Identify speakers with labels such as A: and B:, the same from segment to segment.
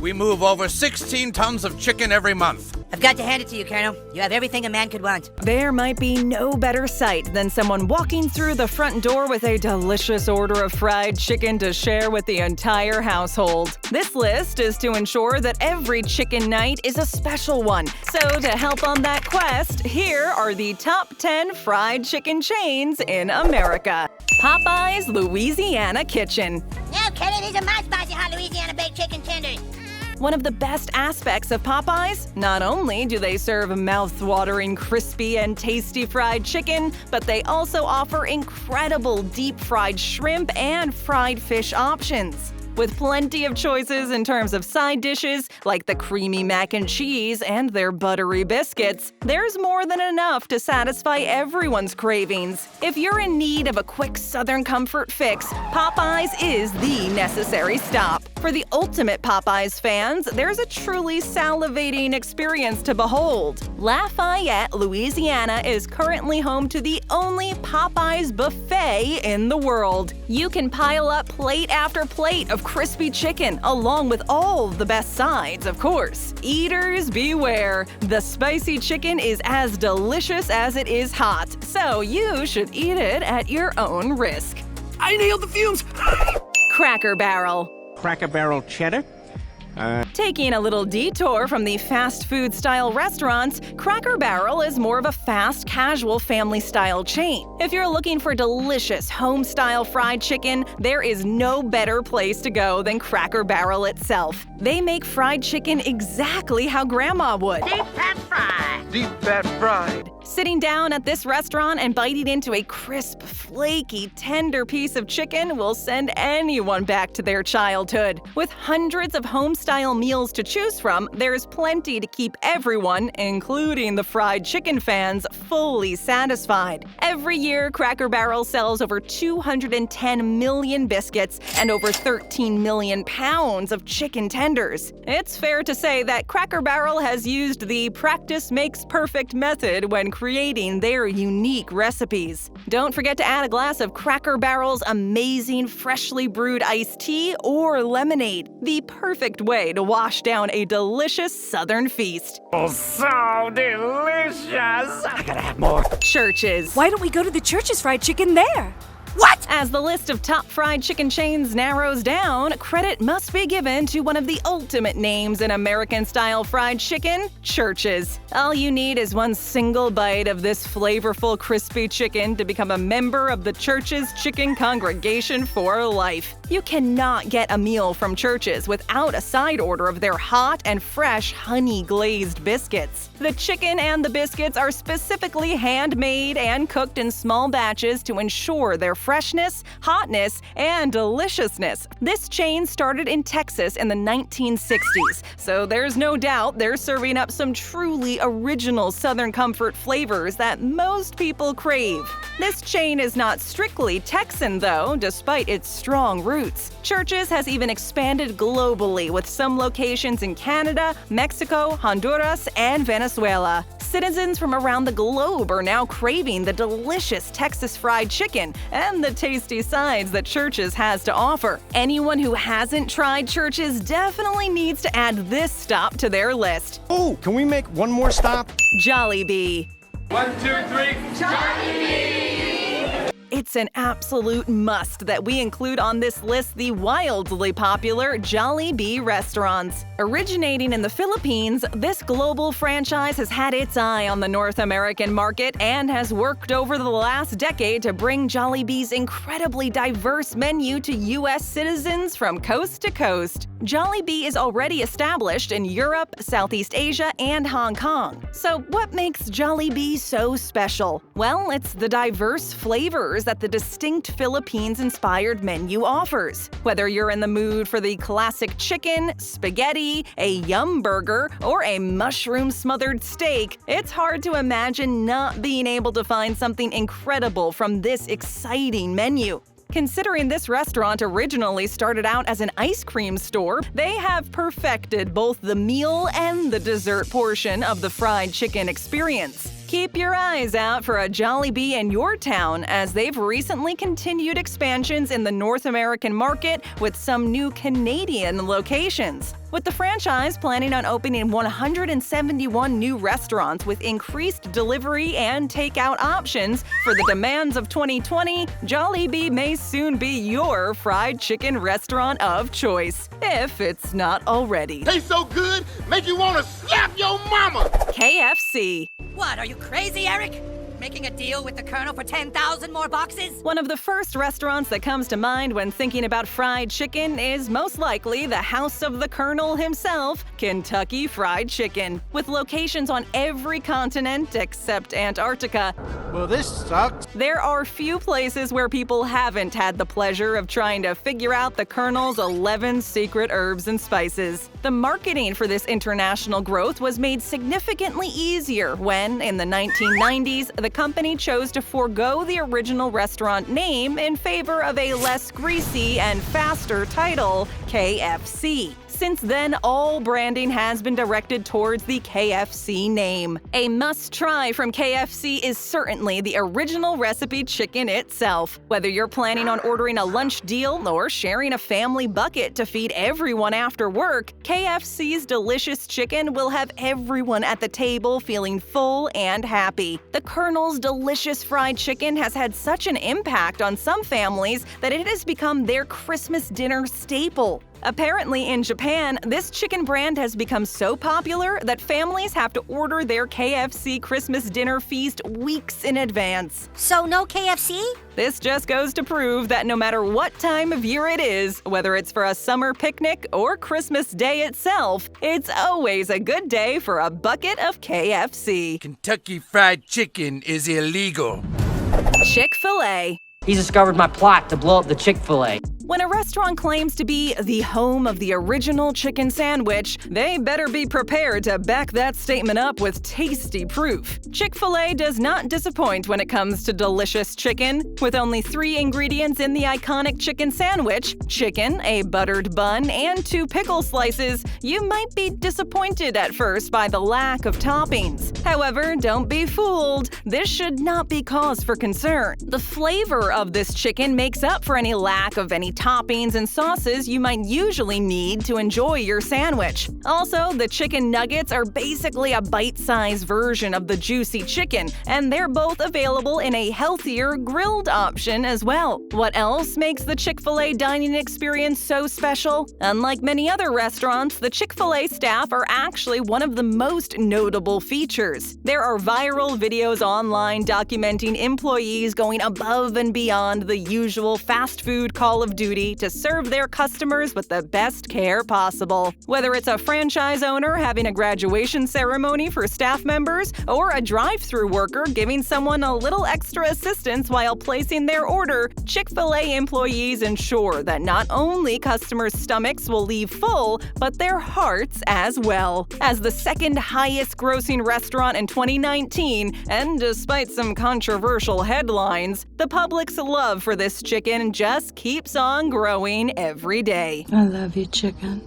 A: we move over 16 tons of chicken every month.
B: I've got to hand it to you, Colonel. You have everything a man could want.
C: There might be no better sight than someone walking through the front door with a delicious order of fried chicken to share with the entire household. This list is to ensure that every chicken night is a special one. So to help on that quest, here are the top 10 fried chicken chains in America. Popeye's Louisiana Kitchen.
B: No, Colonel, these are my spicy hot Louisiana baked chicken tenders.
C: One of the best aspects of Popeyes, not only do they serve mouth-watering, crispy, and tasty fried chicken, but they also offer incredible deep-fried shrimp and fried fish options. With plenty of choices in terms of side dishes, like the creamy mac and cheese and their buttery biscuits, there's more than enough to satisfy everyone's cravings. If you're in need of a quick Southern comfort fix, Popeyes is the necessary stop. For the ultimate Popeyes fans, there's a truly salivating experience to behold. Lafayette, Louisiana is currently home to the only Popeyes buffet in the world. You can pile up plate after plate of crispy chicken, along with all the best sides, of course. Eaters beware. The spicy chicken is as delicious as it is hot, so you should eat it at your own risk.
D: I nailed the fumes!
C: Cracker Barrel.
D: Cracker Barrel cheddar?
C: Taking a little detour from the fast food style restaurants, Cracker Barrel is more of a fast, casual family style chain. If you're looking for delicious home style fried chicken, there is no better place to go than Cracker Barrel itself. They make fried chicken exactly how Grandma would.
B: Deep fat fried.
E: Deep fat fried.
C: Sitting down at this restaurant and biting into a crisp, flaky, tender piece of chicken will send anyone back to their childhood. With hundreds of home-style meals to choose from, there's plenty to keep everyone, including the fried chicken fans, fully satisfied. Every year, Cracker Barrel sells over 210 million biscuits and over 13 million pounds of chicken tenders. It's fair to say that Cracker Barrel has used the practice makes perfect method when creating their unique recipes. Don't forget to add a glass of Cracker Barrel's amazing freshly brewed iced tea or lemonade, the perfect way to wash down a delicious Southern feast.
E: Oh, so delicious! I gotta have more.
C: Churches.
F: Why don't we go to the Church's fried chicken there?
C: What? As the list of top fried chicken chains narrows down, credit must be given to one of the ultimate names in American-style fried chicken, Church's. All you need is one single bite of this flavorful, crispy chicken to become a member of the Church's Chicken Congregation for life. You cannot get a meal from Church's without a side order of their hot and fresh honey-glazed biscuits. The chicken and the biscuits are specifically handmade and cooked in small batches to ensure their freshness, hotness, and deliciousness. This chain started in Texas in the 1960s, so there's no doubt they're serving up some truly original Southern comfort flavors that most people crave. This chain is not strictly Texan, though, despite its strong roots. Church's has even expanded globally with some locations in Canada, Mexico, Honduras, and Venezuela. Citizens from around the globe are now craving the delicious Texas fried chicken and the tasty sides that Church's has to offer. Anyone who hasn't tried Church's definitely needs to add this stop to their list.
D: Oh, can we make one more stop?
C: Jollibee.
E: 1, 2, 3, Jollibee!
C: It's an absolute must that we include on this list the wildly popular Jollibee restaurants. Originating in the Philippines, this global franchise has had its eye on the North American market and has worked over the last decade to bring Jollibee's incredibly diverse menu to U.S. citizens from coast to coast. Jollibee is already established in Europe, Southeast Asia, and Hong Kong. So what makes Jollibee so special? Well, it's the diverse flavors that the distinct Philippines-inspired menu offers. Whether you're in the mood for the classic chicken, spaghetti, a yum burger, or a mushroom-smothered steak, it's hard to imagine not being able to find something incredible from this exciting menu. Considering this restaurant originally started out as an ice cream store, they have perfected both the meal and the dessert portion of the fried chicken experience. Keep your eyes out for a Jollibee in your town, as they've recently continued expansions in the North American market with some new Canadian locations. With the franchise planning on opening 171 new restaurants with increased delivery and takeout options for the demands of 2020, Jollibee may soon be your fried chicken restaurant of choice, if it's not already.
G: Tastes so good, make you want to slap your mama!
C: KFC.
B: What, are you crazy, Eric? Making a deal with the Colonel for 10,000 more boxes?
C: One of the first restaurants that comes to mind when thinking about fried chicken is most likely the House of the Colonel himself, Kentucky Fried Chicken. With locations on every continent except Antarctica,
D: Well, this sucks.
C: there are few places where people haven't had the pleasure of trying to figure out the Colonel's 11 secret herbs and spices. The marketing for this international growth was made significantly easier when, in the 1990s, the company chose to forego the original restaurant name in favor of a less greasy and faster title, KFC. Since then, all branding has been directed towards the KFC name. A must-try from KFC is certainly the original recipe chicken itself. Whether you're planning on ordering a lunch deal or sharing a family bucket to feed everyone after work, KFC's delicious chicken will have everyone at the table feeling full and happy. The Colonel's delicious fried chicken has had such an impact on some families that it has become their Christmas dinner staple. Apparently, in Japan, this chicken brand has become so popular that families have to order their KFC Christmas dinner feast weeks in advance.
B: So no KFC?
C: This just goes to prove that no matter what time of year it is, whether it's for a summer picnic or Christmas Day itself, it's always a good day for a bucket of KFC.
A: Kentucky Fried Chicken is illegal.
C: Chick-Fil-A.
H: He's discovered my plot to blow up the Chick-Fil-A.
C: When a restaurant claims to be the home of the original chicken sandwich, they better be prepared to back that statement up with tasty proof. Chick-fil-A does not disappoint when it comes to delicious chicken. With only 3 ingredients in the iconic chicken sandwich, chicken, a buttered bun, and 2 pickle slices, you might be disappointed at first by the lack of toppings. However, don't be fooled. This should not be cause for concern. The flavor of this chicken makes up for any lack of any toppings and sauces you might usually need to enjoy your sandwich. Also, the chicken nuggets are basically a bite-sized version of the juicy chicken, and they're both available in a healthier grilled option as well. What else makes the Chick-fil-A dining experience so special? Unlike many other restaurants, the Chick-fil-A staff are actually one of the most notable features. There are viral videos online documenting employees going above and beyond the usual fast food Call of Duty to serve their customers with the best care possible. Whether it's a franchise owner having a graduation ceremony for staff members, or a drive-thru worker giving someone a little extra assistance while placing their order, Chick-fil-A employees ensure that not only customers' stomachs will leave full, but their hearts as well. As the second highest grossing restaurant in 2019, and despite some controversial headlines, the public's love for this chicken just keeps on growing every day.
F: I love you, chicken.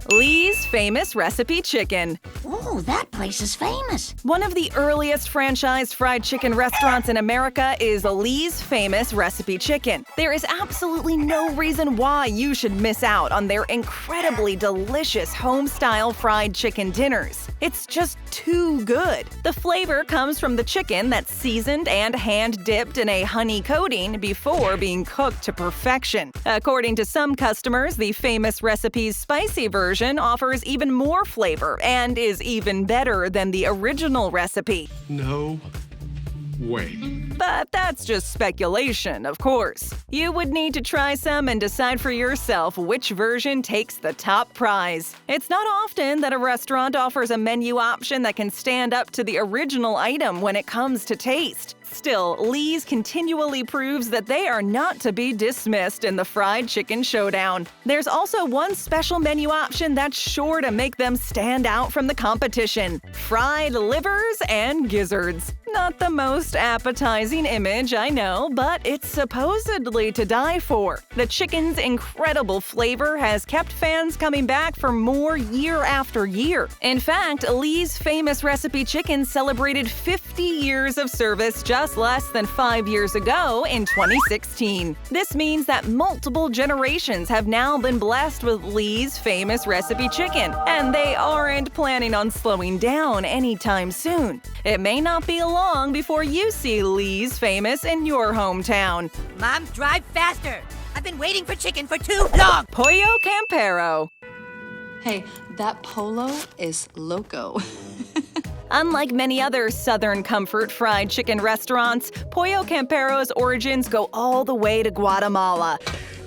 C: Lee's Famous Recipe Chicken.
B: Ooh, that place is famous.
C: One of the earliest franchised fried chicken restaurants in America is Lee's Famous Recipe Chicken. There is absolutely no reason why you should miss out on their incredibly delicious home-style fried chicken dinners. It's just too good. The flavor comes from the chicken that's seasoned and hand-dipped in a honey coating before being cooked to perfection. According to some customers, the Famous Recipe's spicy version offers even more flavor and is even better than the original recipe.
G: No way.
C: But that's just speculation, of course. You would need to try some and decide for yourself which version takes the top prize. It's not often that a restaurant offers a menu option that can stand up to the original item when it comes to taste. Still, Lee's continually proves that they are not to be dismissed in the fried chicken showdown. There's also one special menu option that's sure to make them stand out from the competition: fried livers and gizzards. Not the most appetizing image, I know, but it's supposedly to die for. The chicken's incredible flavor has kept fans coming back for more year after year. In fact, Lee's famous recipe chicken celebrated 50 years of service just less than 5 years ago in 2016. This means that multiple generations have now been blessed with Lee's famous recipe chicken, and they aren't planning on slowing down anytime soon. It may not be long before you see Lee's famous in your hometown.
B: Mom, drive faster. I've been waiting for chicken for too long.
C: Pollo Campero.
I: Hey, that polo is loco.
C: Unlike many other Southern comfort fried chicken restaurants, Pollo Campero's origins go all the way to Guatemala.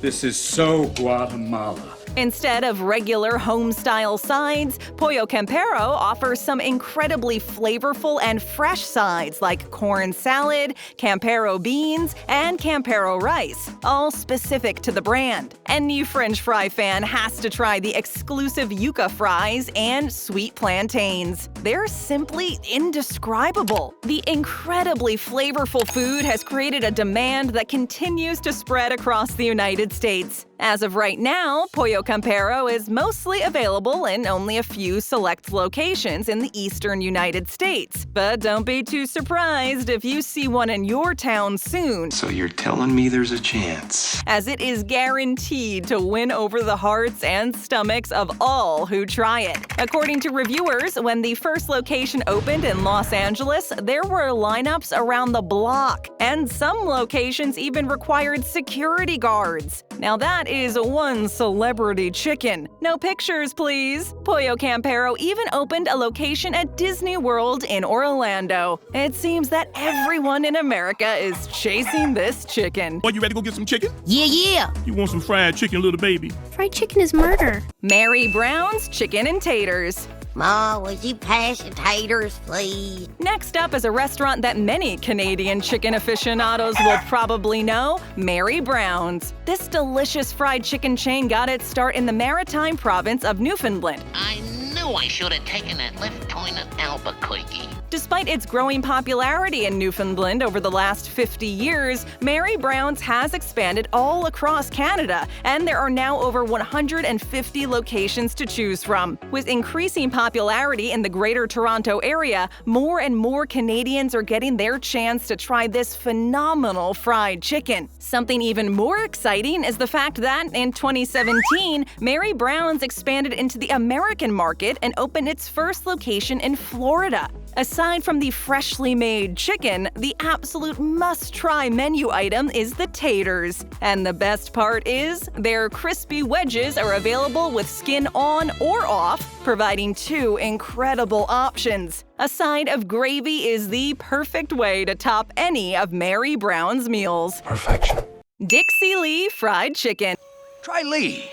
J: This is so Guatemala.
C: Instead of regular home-style sides, Pollo Campero offers some incredibly flavorful and fresh sides like corn salad, Campero beans, and Campero rice, all specific to the brand. Any French fry fan has to try the exclusive yuca fries and sweet plantains. They're simply indescribable. The incredibly flavorful food has created a demand that continues to spread across the United States. As of right now, Pollo Campero is mostly available in only a few select locations in the eastern United States. But don't be too surprised if you see one in your town soon.
K: So you're telling me there's a chance?
C: As it is guaranteed to win over the hearts and stomachs of all who try it. According to reviewers, when the first location opened in Los Angeles, there were lineups around the block, and some locations even required security guards. Now that is one celebrity chicken. No pictures, please. Pollo Campero even opened a location at Disney World in Orlando. It seems that everyone in America is chasing this chicken.
D: Boy, you ready to go get some chicken?
B: Yeah.
D: You want some fried chicken, little baby?
F: Fried chicken is murder.
C: Mary Brown's Chicken and Taters.
B: Ma, would you pass the taters, please?
C: Next up is a restaurant that many Canadian chicken aficionados will probably know, Mary Brown's. This delicious fried chicken chain got its start in the maritime province of Newfoundland.
L: I knew I should have taken that left turn at Albuquerque.
C: Despite its growing popularity in Newfoundland over the last 50 years, Mary Brown's has expanded all across Canada, and there are now over 150 locations to choose from. With increasing popularity in the Greater Toronto area, more and more Canadians are getting their chance to try this phenomenal fried chicken. Something even more exciting is the fact that in 2017, Mary Brown's expanded into the American market and opened its first location in Florida. Aside from the freshly made chicken, the absolute must-try menu item is the taters. And the best part is, their crispy wedges are available with skin on or off, providing two incredible options. A side of gravy is the perfect way to top any of Mary Brown's meals.
A: Perfection.
C: Dixie Lee Fried Chicken.
A: Try Lee.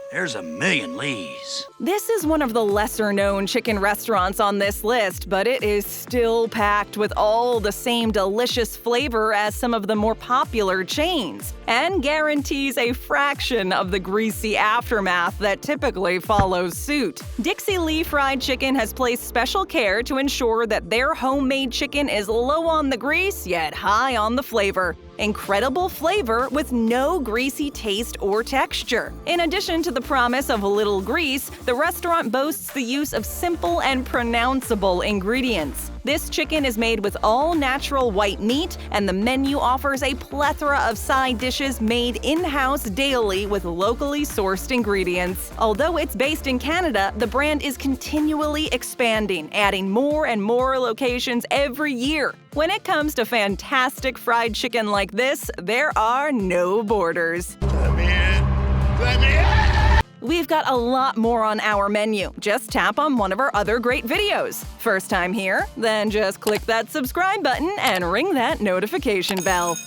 A: There's a million Lees.
C: This is one of the lesser-known chicken restaurants on this list, but it is still packed with all the same delicious flavor as some of the more popular chains, and guarantees a fraction of the greasy aftermath that typically follows suit. Dixie Lee Fried Chicken has placed special care to ensure that their homemade chicken is low on the grease, yet high on the flavor. Incredible flavor with no greasy taste or texture. In addition to the promise of little grease, the restaurant boasts the use of simple and pronounceable ingredients. This chicken is made with all-natural white meat, and the menu offers a plethora of side dishes made in-house daily with locally sourced ingredients. Although it's based in Canada, the brand is continually expanding, adding more and more locations every year. When it comes to fantastic fried chicken like this, there are no borders.
G: Let me in. Let me in.
C: We've got a lot more on our menu. Just tap on one of our other great videos. First time here? Then just click that subscribe button and ring that notification bell.